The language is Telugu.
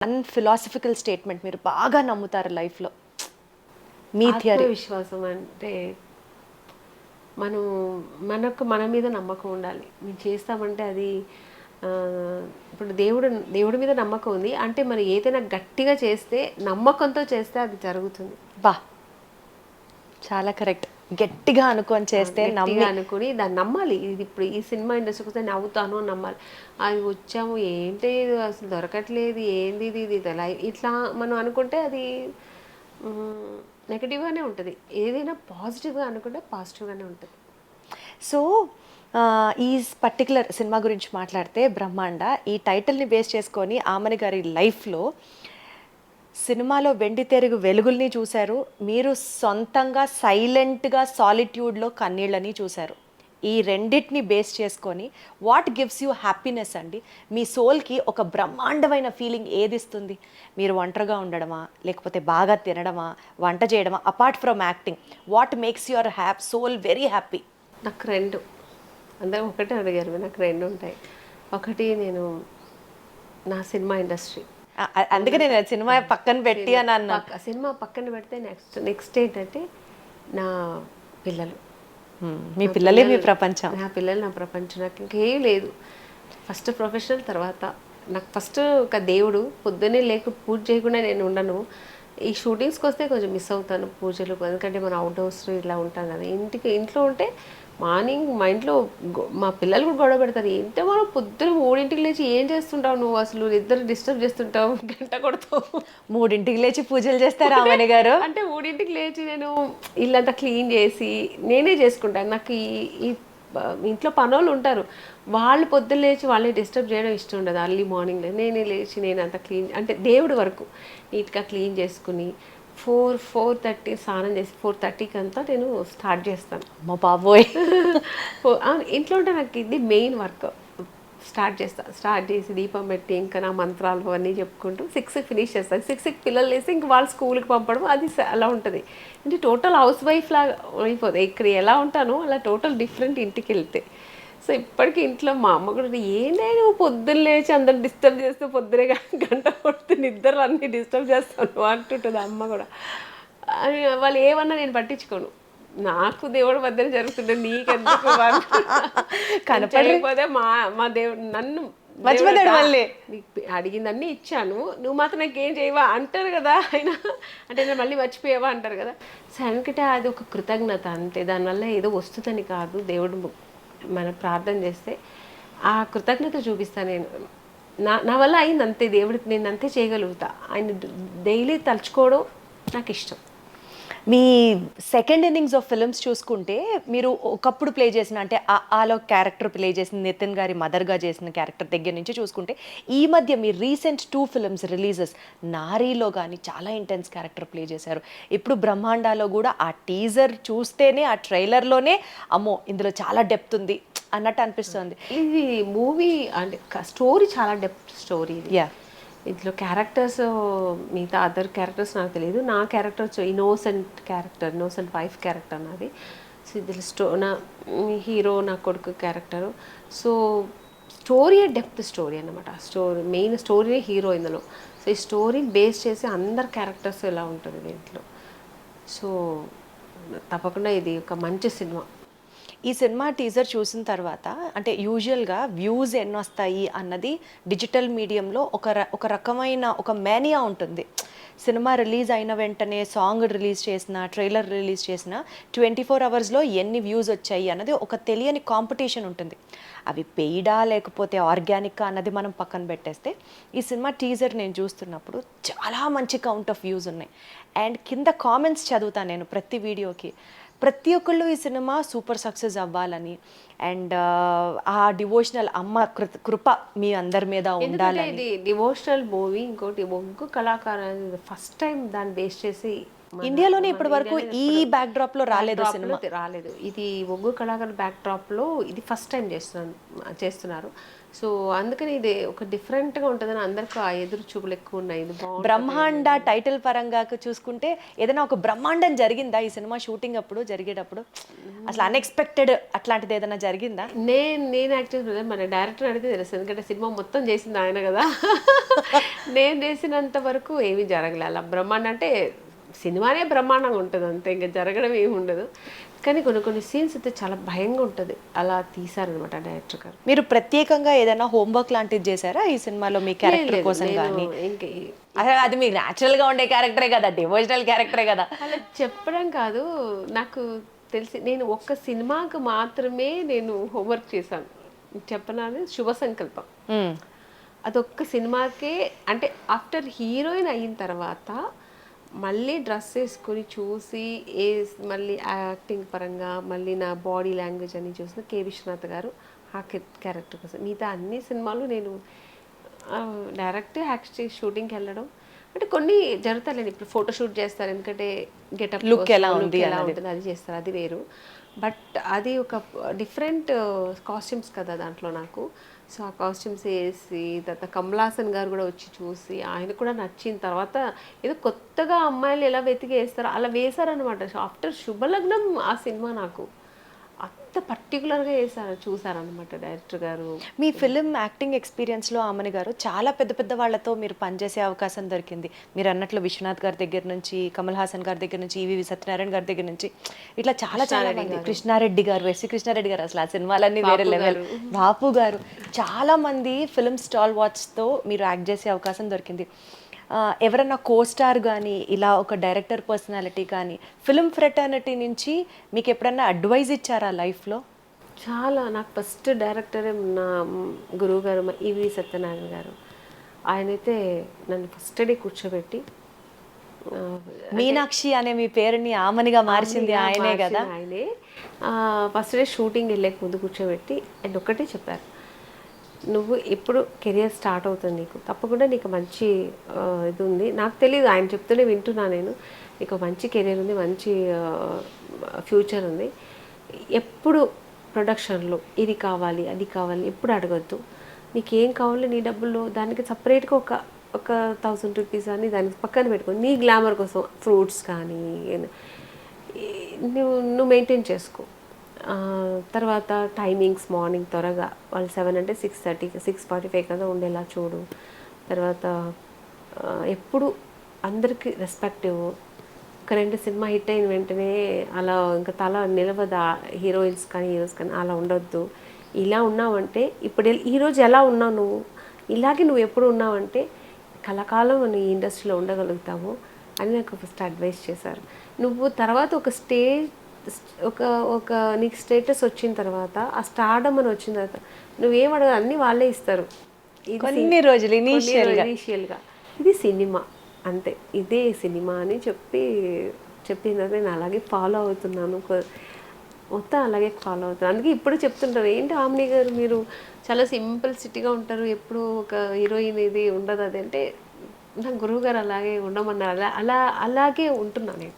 వన్ ఫిలాసఫికల్ స్టేట్మెంట్ మీరు బాగా నమ్ముతారు లైఫ్లో, మీ థియరీ? ఆత్మవిశ్వాసం అంటే మనం మన మీద నమ్మకం ఉండాలి. మేము చేస్తామంటే అది ఇప్పుడు దేవుడి మీద నమ్మకం ఉంది అంటే మరి ఏదైనా గట్టిగా చేస్తే నమ్మకంతో చేస్తే అది జరుగుతుంది. బా, చాలా కరెక్ట్. గట్టిగా అనుకొని చేస్తే గట్టిగా అనుకుని దాన్ని నమ్మాలి. ఇది ఇప్పుడు ఈ సినిమా ఇండస్ట్రీకి వస్తే నవ్వుతాను అని నమ్మాలి. అది వచ్చాము ఏంటి అసలు దొరకట్లేదు, ఏంది ఇది ఇది ఇట్లా మనం అనుకుంటే అది నెగిటివ్గానే ఉంటుంది. ఏదైనా పాజిటివ్గా అనుకుంటే పాజిటివ్గానే ఉంటుంది. సో ఈ పర్టికులర్ సినిమా గురించి మాట్లాడితే బ్రహ్మాండ ఈ టైటిల్ని బేస్ చేసుకొని ఆమని గారి లైఫ్లో సినిమాలో వెండి తెరుగు వెలుగుల్ని చూశారు, మీరు సొంతంగా సైలెంట్గా సాలిట్యూడ్లో కన్నీళ్ళని చూశారు. ఈ రెండింటిని బేస్ చేసుకొని వాట్ గివ్స్ యూ హ్యాపీనెస్ అండి? మీ సోల్కి ఒక బ్రహ్మాండమైన ఫీలింగ్ ఏది ఇస్తుంది? మీరు ఒంటరిగా ఉండడమా, లేకపోతే బాగా తినడమా, వంట చేయడమా? Apart from acting, what makes your soul very happy? నాకు రెండు, అందరూ ఒకటే అడిగారు, నాకు రెండు ఉంటాయి. ఒకటి నేను నా సినిమా ఇండస్ట్రీ, అందుకే నేను సినిమా పక్కన పెట్టి అని అన్నా. సినిమా పక్కన పెడితే నెక్స్ట్ ఏంటంటే నా పిల్లలు. మీ పిల్లలే మీ ప్రపంచం. నా పిల్లలు నా ప్రపంచం. నాకు ఇంకేం లేదు. ఫస్ట్ ప్రొఫెషనల్, తర్వాత నాకు ఫస్ట్ ఒక దేవుడు. పొద్దున్నే పూజ చేయకుండా నేను ఉండను. ఈ షూటింగ్స్కి వస్తే కొంచెం మిస్ అవుతాను పూజలు, ఎందుకంటే మనం అవుట్డోర్స్ ఇలా ఉంటాం కదా. ఇంట్లో ఉంటే మార్నింగ్ మా ఇంట్లో మా పిల్లలు కూడా గొడవ పెడతారు. ఏంటో మనం పొద్దున 3ంటికి లేచి ఏం చేస్తుంటావు నువ్వు, అసలు ఇద్దరు డిస్టర్బ్ చేస్తుంటావు, గంట కొడతావు. 3ంటికి లేచి పూజలు చేస్తారు ఆమని గారు? అంటే 3ంటికి లేచి నేను ఇల్లంతా క్లీన్ చేసి నేనే చేసుకుంటాను. నాకు ఈ ఇంట్లో పనులు ఉంటారు, వాళ్ళు పొద్దున్న లేచి వాళ్ళే డిస్టర్బ్ చేయడం ఇష్టం ఉండదు. అర్లీ మార్నింగ్ నేనే లేచి నేను అంతా క్లీన్, అంటే దేవుడి వరకు నీట్గా క్లీన్ చేసుకుని 4:30 స్నానం చేసి 4:30కి అంతా నేను స్టార్ట్ చేస్తాను. మా బాబోయ్. ఇంట్లో ఉంటే నాకు ఇది మెయిన్ వర్క్. స్టార్ట్ చేసి దీపం పెట్టి ఇంకా నా మంత్రాలు అవన్నీ చెప్పుకుంటూ 6కి ఫినిష్ చేస్తాను. 6కి పిల్లలు వేసి ఇంక వాళ్ళు స్కూల్కి పంపడం, అది అలా ఉంటుంది. అంటే టోటల్ హౌస్ వైఫ్ లాగా అయిపోతుంది. ఇక్కడ ఎలా ఉంటానో అలా టోటల్ డిఫరెంట్ ఇంటికి వెళ్తే. సో ఇప్పటికీ ఇంట్లో మా అమ్మ కూడా ఏందే నువ్వు పొద్దున్న లేచి అందరు డిస్టర్బ్ చేస్తూ పొద్దునే గంట కొడుతూ నిద్రలు అన్నీ డిస్టర్బ్ చేస్తాను అంటుంటుంది అమ్మ కూడా. వాళ్ళు ఏమన్నా నేను పట్టించుకోను. నాకు దేవుడి మధ్యన జరుగుతుండే, నీకెందుకు కనపడకపోతే మా దేవుడు నన్ను అడిగిందన్నీ ఇచ్చాను, నువ్వు మాత్రం నాకేం చేయవా అంటారు కదా ఆయన. అంటే నేను మళ్ళీ మర్చిపోయావా అంటారు కదా. సో అనుకుంటే అది ఒక కృతజ్ఞత అంతే. దానివల్ల ఏదో వస్తుందని కాదు, దేవుడు మనం ప్రార్థన చేస్తే ఆ కృతజ్ఞత చూపిస్తాను నేను. నా వల్ల అయింది అంతే, దేవుడికి నేను అంతే చేయగలుగుతా. ఆయన డైలీ తలుచుకోవడం నాకు ఇష్టం. మీ సెకండ్ ఇన్నింగ్స్ ఆఫ్ ఫిల్మ్స్ చూసుకుంటే మీరు ఒకప్పుడు ప్లే చేసిన, అంటే ఆలో క్యారెక్టర్ ప్లే చేసిన నితిన్ గారి మదర్గా చేసిన క్యారెక్టర్ దగ్గర నుంచి చూసుకుంటే ఈ మధ్య మీ రీసెంట్ 2 ఫిల్మ్స్ రిలీజెస్, నారీలో కానీ చాలా ఇంటెన్స్ క్యారెక్టర్ ప్లే చేశారు. ఇప్పుడు బ్రహ్మాండాలో కూడా ఆ టీజర్ చూస్తేనే, ఆ ట్రైలర్లోనే అమ్మో ఇందులో చాలా డెప్త్ ఉంది అన్నట్టు అనిపిస్తుంది. ఇది మూవీ అంటే స్టోరీ చాలా డెప్త్ స్టోరీ. యా, ఇంట్లో క్యారెక్టర్స్ మిగతా అదర్ క్యారెక్టర్స్ నాకు తెలియదు. నా క్యారెక్టర్ ఇన్నోసెంట్ వైఫ్ క్యారెక్టర్ నాది. సో ఇందులో నా హీరో నా కొడుకు character. So story depth story అన్నమాట. మెయిన్ స్టోరీనే హీరో ఇందులో. సో ఈ స్టోరీ బేస్ చేసి అందరు క్యారెక్టర్స్ ఎలా ఉంటుంది దీంట్లో. సో తప్పకుండా ఇది ఒక మంచి సినిమా. ఈ సినిమా టీజర్ చూసిన తర్వాత, అంటే యూజువల్గా వ్యూస్ ఎన్ని వస్తాయి అన్నది డిజిటల్ మీడియంలో ఒక రకమైన ఒక మేనియా ఉంటుంది. సినిమా రిలీజ్ అయిన వెంటనే సాంగ్ రిలీజ్ చేసిన, ట్రైలర్ రిలీజ్ చేసిన 24 అవర్స్లో ఎన్ని వ్యూస్ వచ్చాయి అన్నది ఒక తెలియని కాంపిటీషన్ ఉంటుంది. అవి పెయిడా లేకపోతే ఆర్గానిక్గా అన్నది మనం పక్కన పెట్టేస్తే, ఈ సినిమా టీజర్ నేను చూస్తున్నప్పుడు చాలా మంచి కౌంట్ ఆఫ్ వ్యూస్ ఉన్నాయి. అండ్ కింద కామెంట్స్ చదువుతాను నేను ప్రతి వీడియోకి. ప్రతి ఒక్కళ్ళు ఈ సినిమా సూపర్ సక్సెస్ అవ్వాలని, అండ్ ఆ డివోషనల్ అమ్మ కృప మీ అందరి మీద ఉండాలని. ఇది డివోషనల్ మూవీ. ఇంకోటి ఒగ్గు కళాకారు ఫస్ట్ టైం దాన్ని బేస్ చేసి ఇండియాలోనే ఇప్పటి వరకు ఈ బ్యాక్ డ్రాప్ లో రాలేదు. ఇది ఒగ్గు కళాకారు బ్యాక్ డ్రాప్ లో ఇది ఫస్ట్ టైం చేస్తున్నారు. సో అందుకని ఇది ఒక డిఫరెంట్గా ఉంటుందని అందరికీ ఆ ఎదురు చూపులు ఎక్కువ ఉన్నాయి. ఇది బాగుంటుంది. బ్రహ్మాండ టైటిల్ పరంగా చూసుకుంటే ఏదైనా ఒక బ్రహ్మాండం జరిగిందా ఈ సినిమా షూటింగ్ అప్పుడు జరిగేటప్పుడు? అసలు అన్ఎక్స్పెక్టెడ్ అట్లాంటిది ఏదైనా జరిగిందా? నేను యాక్చువల్గా మన డైరెక్టర్ అడిగితే తెలుసు, ఎందుకంటే సినిమా మొత్తం చేసింది ఆయన కదా. నేను చేసినంత వరకు ఏమీ జరగలే అలా. బ్రహ్మాండం అంటే సినిమానే బ్రహ్మాండంగా ఉంటుంది అంతే, ఇంకా జరగడం ఏమి ఉండదు. కానీ కొన్ని కొన్ని సీన్స్ అయితే చాలా భయంగా ఉంటుంది, అలా తీశారనమాట డైరెక్టర్ గారు. మీరు ప్రత్యేకంగా ఏదైనా హోంవర్క్ లాంటిది చేశారా ఈ సినిమాలో మీ క్యారెక్టర్ లేదు, కోసం నేను కానీ? ఇంక అసలు అది మీకు న్యాచురల్ గా ఉండే క్యారెక్టరే కదా, డివోషనల్ క్యారెక్టరే కదా. అలా చెప్పడం కాదు, నాకు తెలిసి నేను ఒక్క సినిమాకు మాత్రమే నేను హోంవర్క్ చేశాను. చెప్పనాలి, శుభ సంకల్పం. మ్మ్. అదొక్క సినిమాకే, అంటే ఆఫ్టర్ హీరోయిన్ అయిన తర్వాత మళ్ళీ డ్రెస్ వేసుకొని చూసి మళ్ళీ యాక్టింగ్ పరంగా మళ్ళీ నా బాడీ లాంగ్వేజ్ అని చూసిన కే విశ్వనాథ్ గారు ఆ క్యారెక్టర్ కోసం. మిగతా అన్ని సినిమాలు నేను డైరెక్ట్ యాక్ట్ చేసి షూటింగ్కి వెళ్ళడం, అంటే కొన్ని జరుగుతాయండి. ఇప్పుడు ఫోటోషూట్ చేస్తారు, ఎందుకంటే గెటప్ Look ఎలా ఉంది ఎలా ఉంటుంది అది చేస్తారు, అది వేరు. బట్ అది ఒక డిఫరెంట్ కాస్ట్యూమ్స్ కదా దాంట్లో నాకు. సో ఆ కాస్ట్యూమ్స్ వేసి తర్వాత కమల్ హాసన్ గారు కూడా వచ్చి చూసి ఆయన కూడా నచ్చిన తర్వాత ఏదో కొత్తగా అమ్మాయిలు ఎలా వెతికి వేస్తారో అలా వేశారనమాట. ఆఫ్టర్ శుభలగ్నం ఆ సినిమా నాకు అంత పర్టికులర్గా చూసారనమాట డైరెక్టర్ గారు. మీ ఫిలిం యాక్టింగ్ ఎక్స్పీరియన్స్లో ఆమని గారు చాలా పెద్ద పెద్ద వాళ్ళతో మీరు పనిచేసే అవకాశం దొరికింది. మీరు అన్నట్లు విశ్వనాథ్ గారి దగ్గర నుంచి, కమల్ హాసన్ గారి దగ్గర నుంచి, ఈవి సత్యనారాయణ గారి దగ్గర నుంచి, ఇట్లా చాలా చాలా మంది, కృష్ణారెడ్డి గారు, ఎస్వి కృష్ణారెడ్డి గారు, అసలు ఆ సినిమాలన్నీ వేరే లెవెల్, బాపు గారు, చాలా మంది ఫిలిం స్టాల్ వాచ్తో మీరు యాక్ట్ చేసే అవకాశం దొరికింది. ఎవరన్నా కోస్టార్ కానీ ఇలా ఒక డైరెక్టర్ పర్సనాలిటీ కానీ ఫిలిం ఫ్రెటర్నిటీ నుంచి మీకు ఎప్పుడన్నా అడ్వైజ్ ఇచ్చారా లైఫ్లో? చాలా. నాకు ఫస్ట్ డైరెక్టరే నా గురువు గారు ఈవి సత్యనారాయణ గారు. ఆయనైతే నన్ను ఫస్ట్ డే కూర్చోబెట్టి, మీనాక్షి అనే మీ పేరుని ఆమనిగా మార్చింది ఆయనే కదా. ఆయనే ఫస్ట్ డే షూటింగ్ వెళ్ళే ముందు కూర్చోబెట్టి అండ్ ఒక్కటే చెప్పారు, నువ్వు ఎప్పుడు కెరియర్ స్టార్ట్ అవుతుంది, నీకు తప్పకుండా నీకు మంచి ఇది ఉంది. నాకు తెలియదు, ఆయన చెప్తూనే వింటున్నా నేను, నీకు మంచి కెరియర్ ఉంది, మంచి ఫ్యూచర్ ఉంది. ఎప్పుడు ప్రొడక్షన్లో ఇది కావాలి అది కావాలి ఎప్పుడు అడగద్దు, నీకేం కావాలో నీ డబ్బుల్లో దానికి సపరేట్గా ఒక 1000 రూపీస్ అని దానికి పక్కన పెట్టుకో, నీ గ్లామర్ కోసం ఫ్రూట్స్ కానీ నువ్వు మెయింటైన్ చేసుకో. తర్వాత టైమింగ్స్ మార్నింగ్ త్వరగా, వాళ్ళు 7 అంటే 6:30 6:45 కదా ఉండేలా చూడు. తర్వాత ఎప్పుడు అందరికీ రెస్పెక్ట్ ఇవ్వు. ఒక 2 సినిమా హిట్ అయిన వెంటనే అలా ఇంకా తల నిలవదా హీరోయిన్స్ కానీ హీరోస్ కానీ, అలా ఉండొద్దు. ఇలా ఉన్నావంటే ఇప్పుడు ఈరోజు ఎలా ఉన్నావు నువ్వు, ఇలాగే నువ్వు ఎప్పుడు ఉన్నావంటే కలకాలం నువ్వు ఈ ఇండస్ట్రీలో ఉండగలుగుతావు అని నాకు ఫస్ట్ అడ్వైస్ చేశారు. నువ్వు తర్వాత ఒక నీకు స్టేటస్ వచ్చిన తర్వాత, ఆ స్టార్డమ్ అని వచ్చిన తర్వాత నువ్వేం అడగదు, అన్నీ వాళ్ళే ఇస్తారు. కొన్ని రోజులు ఇనీషియల్గా ఇది సినిమా అంతే, ఇదే సినిమా అని చెప్పిన తర్వాత నేను అలాగే ఫాలో అవుతున్నాను, మొత్తం అలాగే ఫాలో అవుతున్నాను. అందుకే ఇప్పుడు చెప్తుంటారు, ఏంటి ఆమ్ని గారు మీరు చాలా సింపుల్సిటీగా ఉంటారు, ఎప్పుడు ఒక హీరోయిన్ ఇది ఉండదు అది అంటే, నా గురువు గారు అలాగే ఉండమన్నారు, అలాగే ఉంటున్నాను నేను.